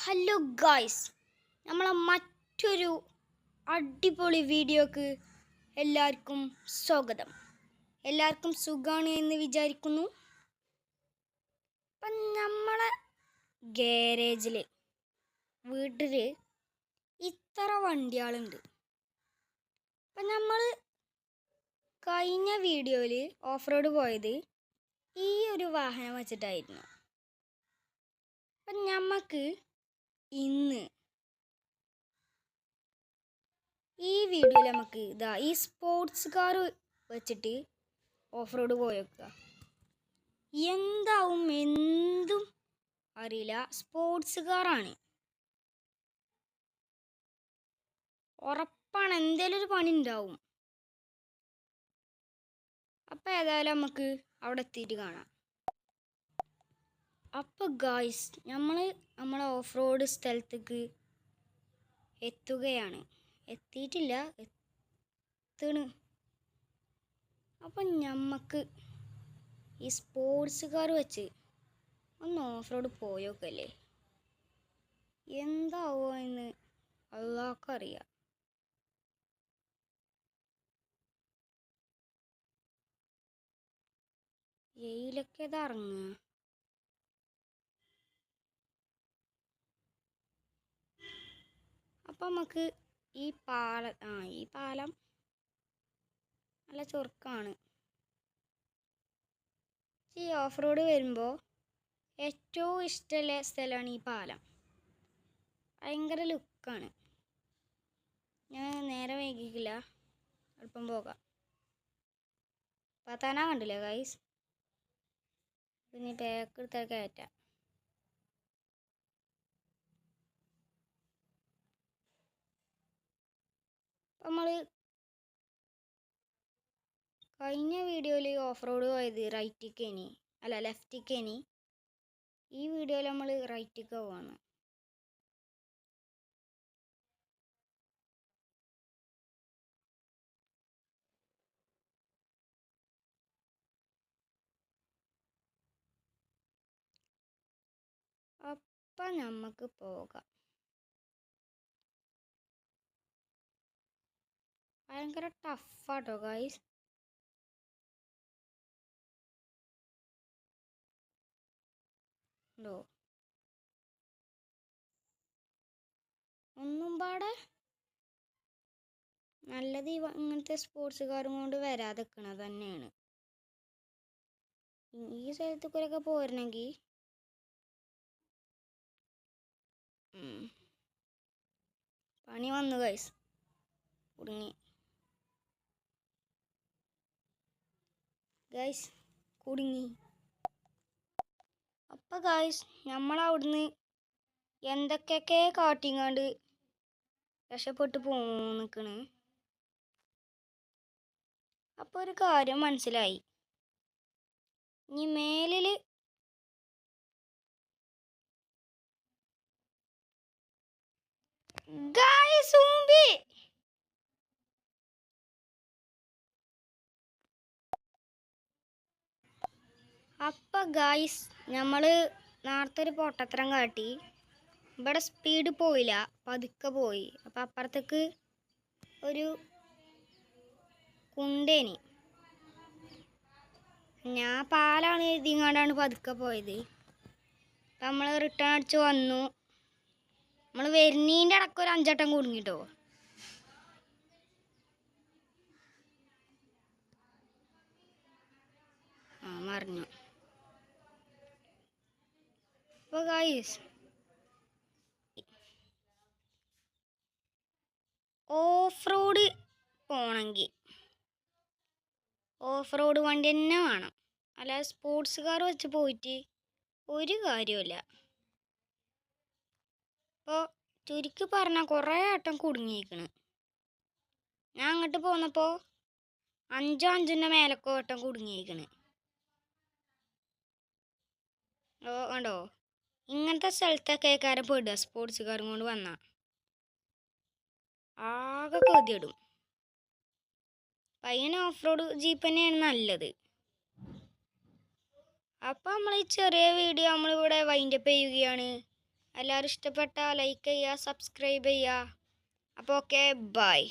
Hello guys, നമ്മളെ മറ്റൊരു അടിപൊളി വീഡിയോക്ക് എല്ലാവർക്കും സ്വാഗതം. എല്ലാവർക്കും സുഖമാണ് എന്ന് വിചാരിക്കുന്നു. അപ്പം നമ്മളെ ഗാരേജിൽ വീട്ടിൽ ഇത്ര വണ്ടികളുണ്ട്. അപ്പം നമ്മൾ കഴിഞ്ഞ വീഡിയോയിൽ ഓഫ് റോഡ് പോയത് ഈ ഒരു വാഹനം വെച്ചിട്ടായിരുന്നു. അപ്പം നമുക്ക് ഇന്ന് ഈ വീഡിയോയിൽ നമുക്ക് ഈ സ്പോർട്സ് കാർ വെച്ചിട്ട് ഓഫ് റോഡ് പോയേക്കുക. എന്താവും എന്തും അറിയില്ല, സ്പോർട്സ് കാറാണ്, ഉറപ്പാണ് എന്തേലും ഒരു പണി ഉണ്ടാവും. അപ്പം ഏതായാലും നമുക്ക് അവിടെ എത്തിയിട്ട് കാണാം. അപ്പോൾ ഗായ്സ്, നമ്മളെ ഓഫ് റോഡ് സ്ഥലത്തേക്ക് എത്തുകയാണ്. എത്തിയിട്ടില്ല, എത്തണ്. അപ്പം നമുക്ക് ഈ സ്പോർട്സ് കാർ വെച്ച് ഒന്ന് ഓഫ് റോഡ് പോയോക്കല്ലേ. എന്താവോ എന്ന് അള്ളാഹ്ക്കറിയാം. എയിലൊക്കെ ഇറങ്ങുക. അപ്പം നമുക്ക് ഈ പാലം നല്ല ചുരുക്കമാണ്. ഈ ഓഫ് റോഡ് വരുമ്പോൾ ഏറ്റവും ഇഷ്ടമുള്ള സ്ഥലമാണ് ഈ പാലം. ഭയങ്കര ലുക്കാണ്. ഞാൻ നേരെ വൈകിക്കില്ല, എളുപ്പം പോകാം. പത്താന കണ്ടില്ലേ ഗൈസ്? പിന്നെ പാക്ക് എടുത്താൽ കയറ്റാം. നമ്മൾ കഴിഞ്ഞ വീഡിയോയിൽ ഓഫ് റോഡ് പോയത് റൈറ്റിക്കേനി, അല്ല ലെഫ്റ്റിക്കേനി. ഈ വീഡിയോയിൽ നമ്മൾ റൈറ്റിക്ക് പോവാണ്. അപ്പം നമുക്ക് പോകാം. ഭയങ്കര ടഫാട്ടോ ഗൈസ്. ഉണ്ടോ ഒന്നും പാടെ നല്ലത് ഇങ്ങനത്തെ സ്പോർട്സ് കാറും കൊണ്ട് വരാതെക്കണത് തന്നെയാണ്. ഈ സ്ഥലത്ത് കൂടെയൊക്കെ പോരണമെങ്കിൽ പണി വന്നു ഗൈസ്, കുടുങ്ങി ഗൈസ്, കുടുങ്ങി. അപ്പം ഗൈസ്, നമ്മളവിടുന്ന് എന്തൊക്കെയൊക്കെ കാട്ടിങ്ങാണ്ട് രക്ഷപ്പെട്ട് പോന്നിക്കണ്. അപ്പോൾ ഒരു കാര്യം മനസ്സിലായി, ഇനി മേലിൽ ഗൈസ് അപ്പം ഗൈസ്, നമ്മൾ നേരത്തെ ഒരു പൊട്ടത്തരം കാട്ടി. ഇവിടെ സ്പീഡ് പോയില്ല, പതുക്കെ പോയി. അപ്പം അപ്പുറത്തേക്ക് ഒരു കുണ്ടേനി. ഞാൻ പാലാണ് എഴുതിങ്ങാണ്ടാണ് പതുക്കെ പോയത്. അപ്പം നമ്മൾ റിട്ടേൺ അടിച്ച് വന്നു. നമ്മൾ വരുന്നീൻ്റെ ഇടയ്ക്ക് ഒരു 5 വട്ടം കുടുങ്ങിട്ടോ. മറിഞ്ഞു. അപ്പോൾ ഗൈസ്, ഓഫ് റോഡ് പോണെങ്കിൽ ഓഫ് റോഡ് വണ്ടി തന്നെ വേണം, അല്ലാതെ സ്പോർട്സ് കാർ വെച്ച് പോയിട്ട് ഒരു കാര്യമില്ല. അപ്പോൾ ചുരുക്കി പറഞ്ഞാൽ കുറേ വട്ടം കുടുങ്ങിയിരിക്കണ്. ഞാൻ അങ്ങോട്ട് പോന്നപ്പോൾ 5 മേലൊക്കെ വട്ടം കുടുങ്ങിയിരിക്കണ്. കണ്ടോ, ഇങ്ങനത്തെ സ്ഥലത്തൊക്കെ കാരം പെടുക സ്പോർട്സ് കാറും കൊണ്ട് വന്നാൽ. ആകെ കൊതിയിടും. പയ്യന് ഓഫ് റോഡ് ജീപ്പ് തന്നെയാണ് നല്ലത്. അപ്പം നമ്മൾ ഈ ചെറിയ വീഡിയോ നമ്മളിവിടെ വൈൻഡപ്പ് ചെയ്യുകയാണ്. എല്ലാവരും ഇഷ്ടപ്പെട്ടാൽ ലൈക്ക് ചെയ്യുക, സബ്സ്ക്രൈബ് ചെയ്യുക. അപ്പോൾ ഓക്കെ, ബൈ.